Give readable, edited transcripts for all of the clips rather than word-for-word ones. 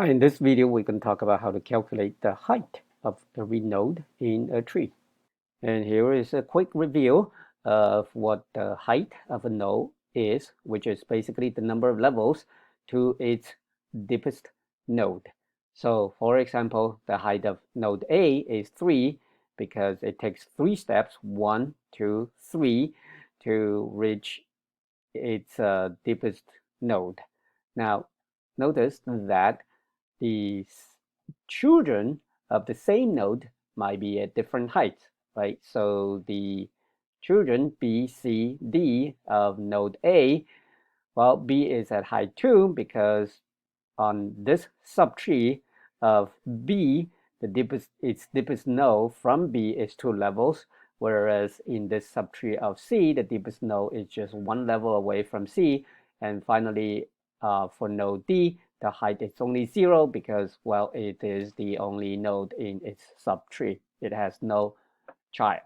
Hi, in this video, we can talk about how to calculate the height of every node in a tree. And here is a quick review of what the height of a node is, which is basically the number of levels to its deepest node. So for example, the height of node A is 3 because it takes 3 steps, 1, 2, 3, to reach its deepest node. Now, notice that the children of the same node might be at different heights, right? So the children B, C, D of node A, well, B is at height 2 because on this subtree of B, its deepest node from B is 2 levels, whereas in this subtree of C, the deepest node is just 1 level away from C. And finally, for node D, the height is only 0 because, well, it is the only node in its subtree. It has no child.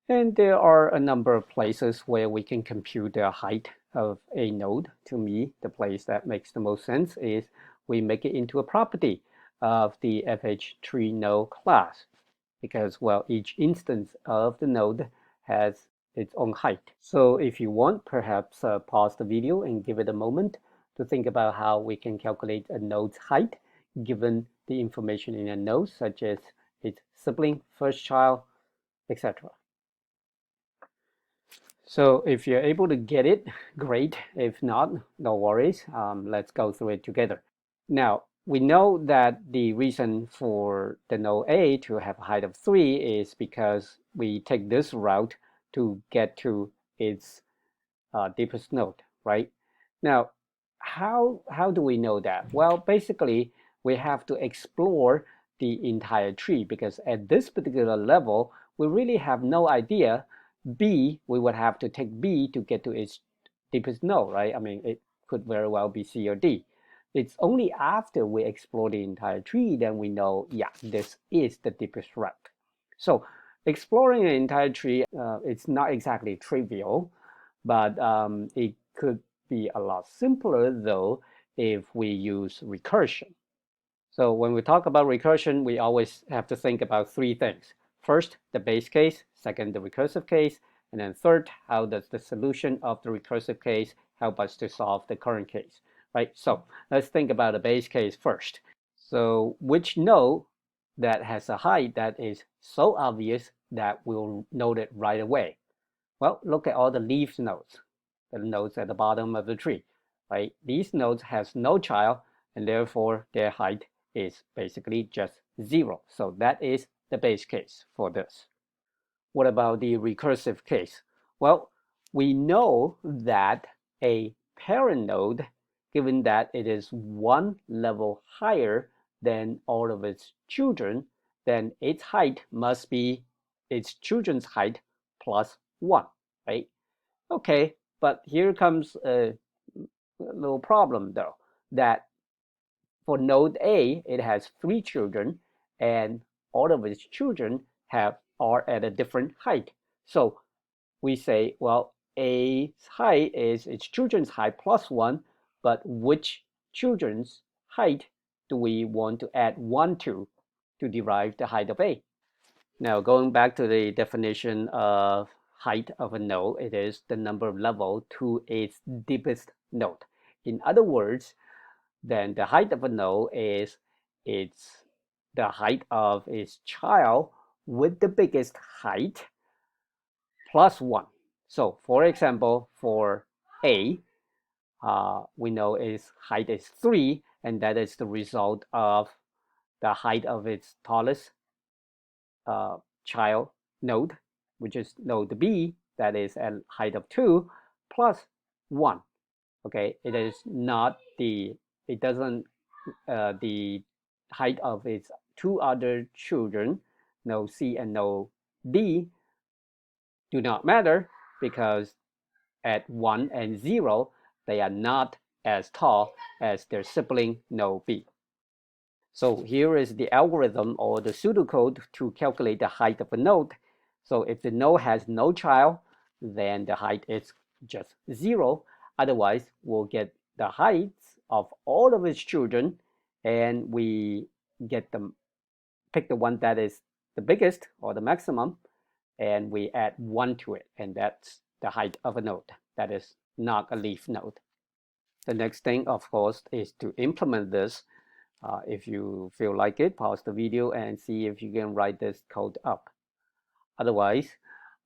And there are a number of places where we can compute the height of a node. To me, the place that makes the most sense is we make it into a property of the FhTreeNode class because, well, each instance of the node has its own height. So if you want, perhaps pause the video and give it a moment to think about how we can calculate a node's height given the information in a node, such as its sibling, first child, etc. So if you're able to get it, great. If not, no worries. Let's go through it together. Now, we know that the reason for the node A to have a height of 3 is because we take this route to get to its deepest node, right? Now, how do we know that? Well, basically, we have to explore the entire tree because at this particular level, we really have no idea. B, we would have to take B to get to its deepest node, right? I mean, it could very well be C or D. It's only after we explore the entire tree then we know, yeah, this is the deepest route. So exploring an entire tree, it's not exactly trivial, but it could be a lot simpler though if we use recursion. So when we talk about recursion, we always have to think about 3 things. First, the base case. Second, the recursive case. And then third, how does the solution of the recursive case help us to solve the current case, right? So let's think about the base case first. So which node that has a height that is so obvious that we'll note it right away? Well, look at all the leaf nodes, the nodes at the bottom of the tree, right? These nodes has no child, and therefore their height is basically just 0. So that is the base case for this. What about the recursive case? Well, we know that a parent node, given that it is 1 level higher than all of its children, then its height must be its children's height plus 1, right? Okay, but here comes a little problem though, that for node A, it has 3 children, and all of its children are at a different height. So we say, well, A's height is its children's height plus 1, but which children's height do we want to add 1 to derive the height of A? Now, going back to the definition of height of a node, it is the number of levels to its deepest node. In other words, then the height of a node is the height of its child with the biggest height plus 1. So for example, for A, we know its height is 3, and that is the result of the height of its tallest child node, which is node B, that is at height of 2 plus 1. Okay, it is not the, it doesn't, the height of its 2 other children, node C and node D, do not matter because at 1 and 0, they are not as tall as their sibling node B. So here is the algorithm or the pseudocode to calculate the height of a node. So if the node has no child, then the height is just 0. Otherwise, we'll get the heights of all of its children, and we get them, pick the one that is the biggest or the maximum, and we add 1 to it, and that's the height of a node. That is not a leaf node. The next thing, of course, is to implement this. If you feel like it, pause the video and see if you can write this code up. Otherwise,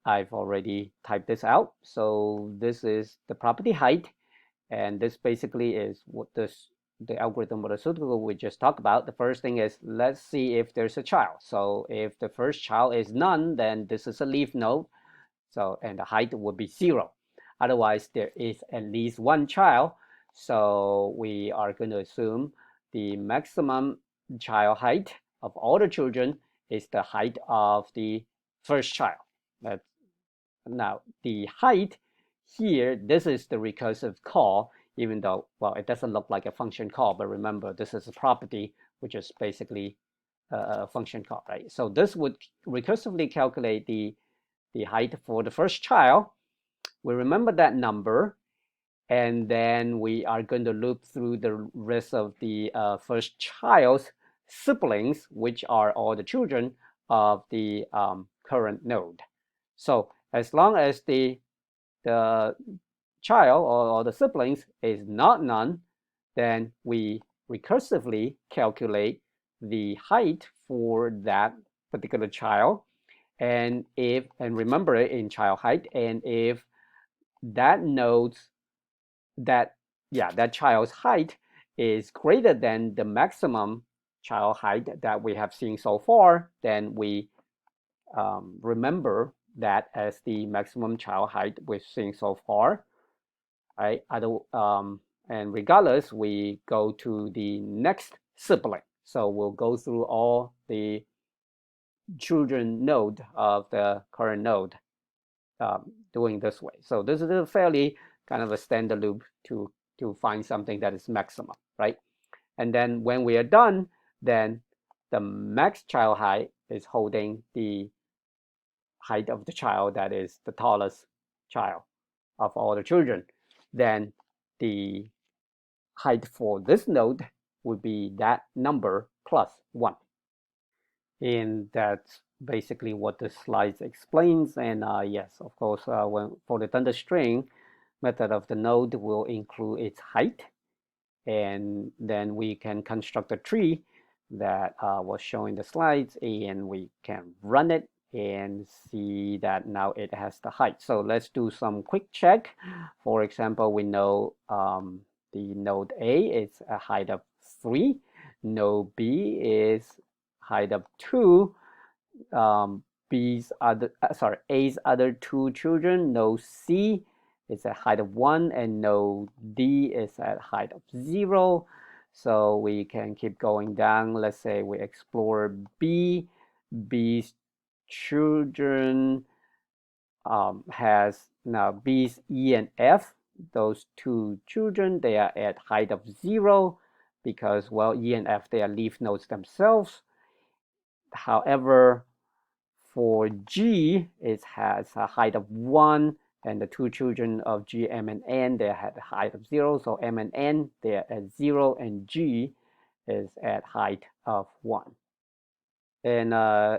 I've already typed this out. So this is the property height, and this basically is what the algorithm or the pseudocode we just talked about. The first thing is, let's see if there's a child. So if the first child is none, then this is a leaf node. So, and the height would be 0. Otherwise, there is at least 1 child. So we are going to assume the maximum child height of all the children is the height of the first child. Now, the height here, this is the recursive call, even though, well, it doesn't look like a function call, but remember, this is a property, which is basically a function call, right? So this would recursively calculate the height for the first child. We remember that number, and then we are going to loop through the rest of the first child's siblings, which are all the children of the current node. So as long as the child or the siblings is not none, then we recursively calculate the height for that particular child. And remember it in child height, and if that node's that child's height is greater than the maximum child height that we have seen so far, then we remember that as the maximum child height we've seen so far, right? And regardless, we go to the next sibling. So we'll go through all the children node of the current node doing this way. So this is a fairly kind of a standard loop to find something that is maximum, right? And then when we are done, then the max child height is holding the height of the child that is the tallest child of all the children. Then the height for this node would be that number plus 1. And that's basically what the slides explains. And yes, of course, when for the thunder string method of the node will include its height, and then we can construct a tree that was shown in the slides, and we can run it and see that now it has the height. So let's do some quick check. For example, we know the node A is a height of 3, node B is height of 2, A's other 2 children, node C is at height of 1, and node D is at height of 0. So we can keep going down. Let's say we explore B. B's children has now B's E and F. Those 2 children, they are at height of 0 because, well, E and F, they are leaf nodes themselves. However, for G, it has a height of 1, and the 2 children of G, M and N, they had a height of 0. So M and N, they're at 0, and G is at height of 1. And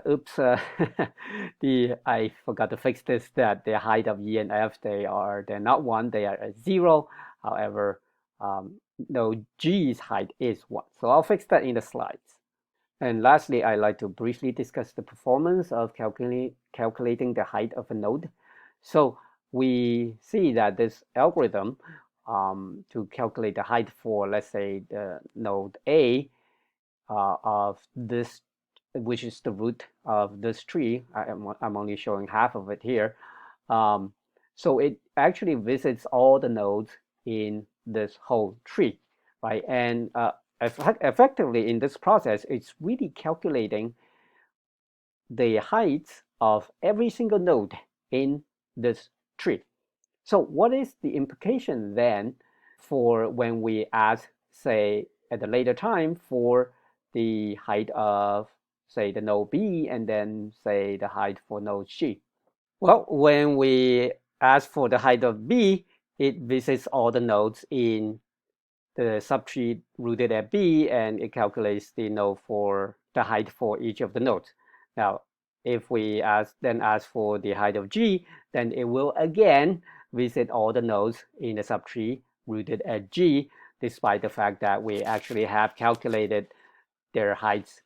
oops, I forgot to fix this, that the height of E and F, they're not 1, they are at 0. However, no, G's height is 1. So I'll fix that in the slides. And lastly, I'd like to briefly discuss the performance of calculating the height of a node. So we see that this algorithm to calculate the height for, let's say, the node A of this, which is the root of this tree. I'm only showing half of it here. So it actually visits all the nodes in this whole tree, right? And effectively in this process, it's really calculating the heights of every single node in this tree. So what is the implication then for when we ask, say, at a later time for the height of, say, the node B, and then say the height for node C? Well, when we ask for the height of B, it visits all the nodes in the subtree rooted at B, and it calculates the node for the height for each of the nodes. Now, if we then ask for the height of G, then it will again visit all the nodes in the subtree rooted at G, despite the fact that we actually have calculated their heights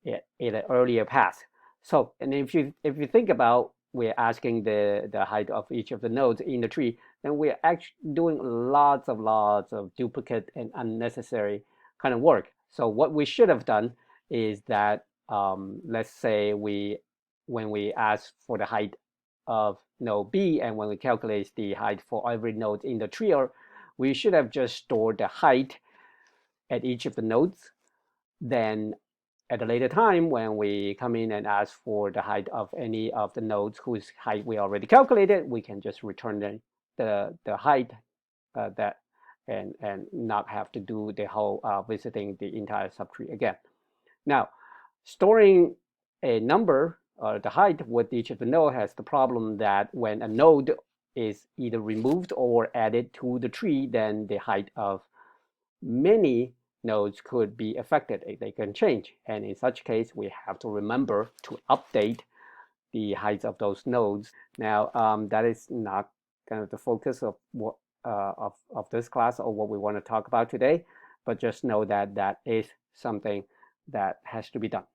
in an earlier pass. So, and if you think about, we're asking the height of each of the nodes in the tree, then we're actually doing lots of duplicate and unnecessary kind of work. So what we should have done is that, let's say when we ask for the height of node B, and when we calculate the height for every node in the tree, we should have just stored the height at each of the nodes. Then at a later time, when we come in and ask for the height of any of the nodes whose height we already calculated, we can just return the height that and not have to do the whole visiting the entire subtree again. Now, storing a number, the height with each of the node has the problem that when a node is either removed or added to the tree, then the height of many nodes could be affected. They can change. And in such case, we have to remember to update the heights of those nodes. Now, that is not kind of the focus of what of this class or what we want to talk about today, but just know that that is something that has to be done.